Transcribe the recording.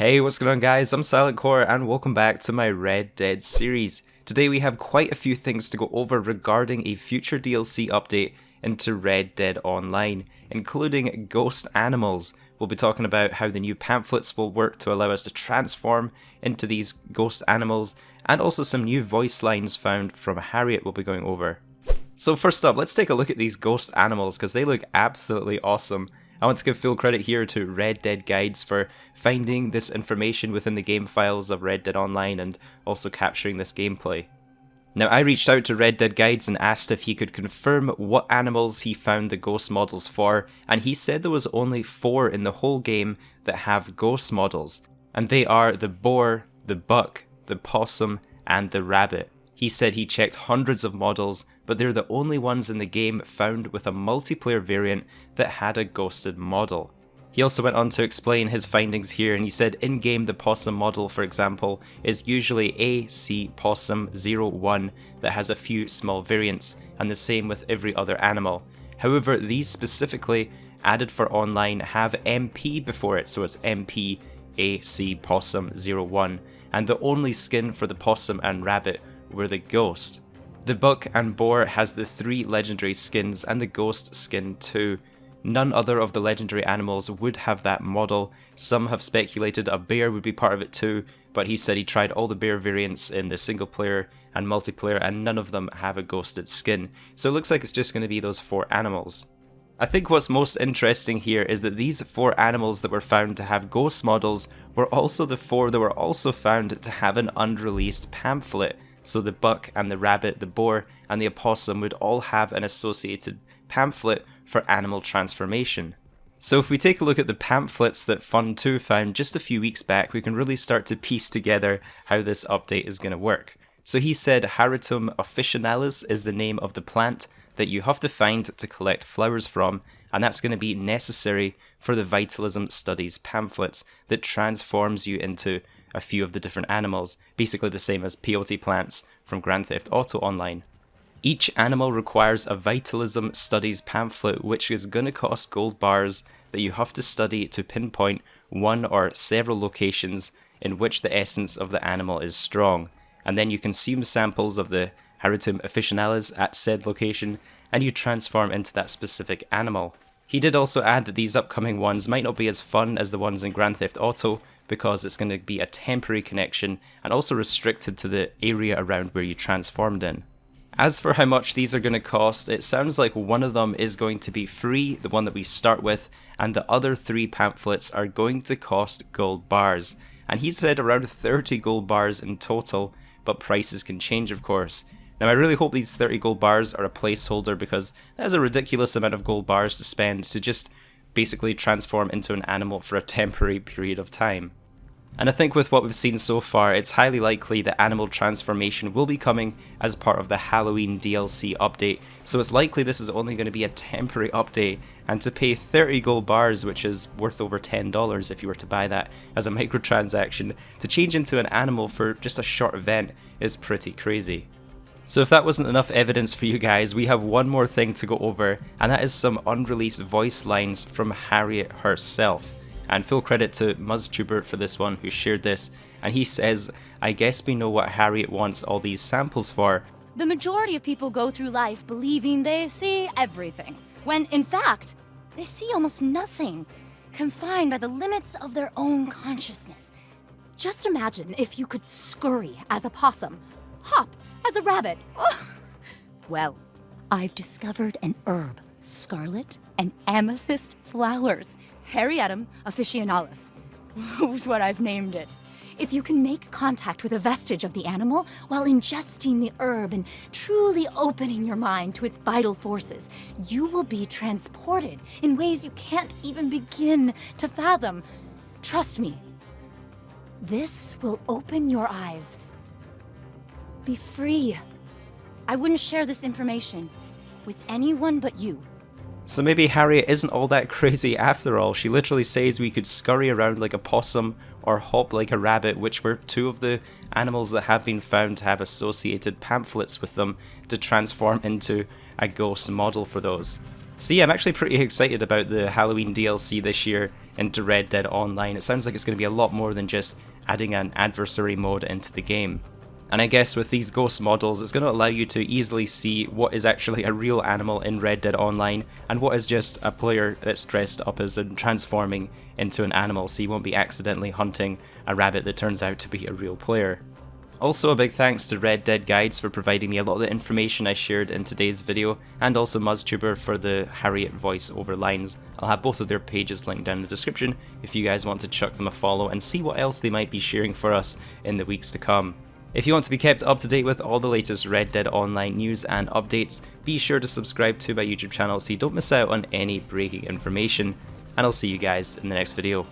Hey, what's going on guys? I'm Silent Core and welcome back to my Red Dead series. Today we have quite a few things to go over regarding a future DLC update into Red Dead Online, including ghost animals. We'll be talking about how the new pamphlets will work to allow us to transform into these ghost animals, and also some new voice lines found from Harriet we'll be going over. So first up, let's take a look at these ghost animals because they look absolutely awesome. I want to give full credit here to Red Dead Guides for finding this information within the game files of Red Dead Online and also capturing this gameplay. Now, I reached out to Red Dead Guides and asked if he could confirm what animals he found the ghost models for, and he said there was only 4 in the whole game that have ghost models, and they are the boar, the buck, the possum, and the rabbit. He said he checked hundreds of models, but they're the only ones in the game found with a multiplayer variant that had a ghosted model. He also went on to explain his findings here, and he said in-game the possum model, for example, is usually AC Possum 01 that has a few small variants, and the same with every other animal. However, these specifically added for online have MP before it, so it's MP AC Possum 01, and the only skin for the possum and rabbit were the ghost. The buck and boar has the 3 legendary skins and the ghost skin too. None other of the legendary animals would have that model. Some have speculated a bear would be part of it too, but he said he tried all the bear variants in the single player and multiplayer and none of them have a ghosted skin. So it looks like it's just going to be those 4 animals. I think what's most interesting here is that these 4 animals that were found to have ghost models were also the 4 that were also found to have an unreleased pamphlet. So the buck and the rabbit, the boar and the opossum would all have an associated pamphlet for animal transformation. So if we take a look at the pamphlets that Fun2 found just a few weeks back, we can really start to piece together how this update is going to work. So he said Harrietum Officinalis is the name of the plant that you have to find to collect flowers from, and that's going to be necessary for the Vitalism studies pamphlets that transforms you into a few of the different animals, basically the same as peyote plants from Grand Theft Auto Online. Each animal requires a Vitalism studies pamphlet, which is going to cost gold bars that you have to study to pinpoint one or several locations in which the essence of the animal is strong, and then you consume samples of the Harrietum Officinalis at said location, and you transform into that specific animal. He did also add that these upcoming ones might not be as fun as the ones in Grand Theft Auto, because it's going to be a temporary connection and also restricted to the area around where you transformed in. As for how much these are going to cost, it sounds like one of them is going to be free, the one that we start with, and the other 3 pamphlets are going to cost gold bars. And he said around 30 gold bars in total, but prices can change of course. Now I really hope these 30 gold bars are a placeholder, because that is a ridiculous amount of gold bars to spend to just basically transform into an animal for a temporary period of time. And I think with what we've seen so far, it's highly likely that animal transformation will be coming as part of the Halloween DLC update, so it's likely this is only going to be a temporary update, and to pay 30 gold bars, which is worth over $10 if you were to buy that as a microtransaction, to change into an animal for just a short event is pretty crazy. So if that wasn't enough evidence for you guys, we have one more thing to go over, and that is some unreleased voice lines from Harriet herself. And full credit to MuzzTuber for this one, who shared this, and he says, "I guess we know what Harriet wants all these samples for." The majority of people go through life believing they see everything, when in fact, they see almost nothing, confined by the limits of their own consciousness. Just imagine if you could scurry as a possum, hop as a rabbit. Well, I've discovered an herb, scarlet and amethyst flowers. Harrietum Officinalis was what I've named it. If you can make contact with a vestige of the animal while ingesting the herb and truly opening your mind to its vital forces, you will be transported in ways you can't even begin to fathom. Trust me, this will open your eyes. Be free. I wouldn't share this information with anyone but you. So maybe Harriet isn't all that crazy after all. She literally says we could scurry around like a possum or hop like a rabbit, which were 2 of the animals that have been found to have associated pamphlets with them to transform into a ghost model for those. So yeah, I'm actually pretty excited about the Halloween DLC this year into Red Dead Online. It sounds like it's going to be a lot more than just adding an adversary mode into the game. And I guess with these ghost models, it's going to allow you to easily see what is actually a real animal in Red Dead Online and what is just a player that's dressed up as and transforming into an animal, so you won't be accidentally hunting a rabbit that turns out to be a real player. Also, a big thanks to Red Dead Guides for providing me a lot of the information I shared in today's video, and also MuzzTuber for the Harriet voice-over lines. I'll have both of their pages linked down in the description if you guys want to chuck them a follow and see what else they might be sharing for us in the weeks to come. If you want to be kept up to date with all the latest Red Dead Online news and updates, be sure to subscribe to my YouTube channel so you don't miss out on any breaking information, and I'll see you guys in the next video.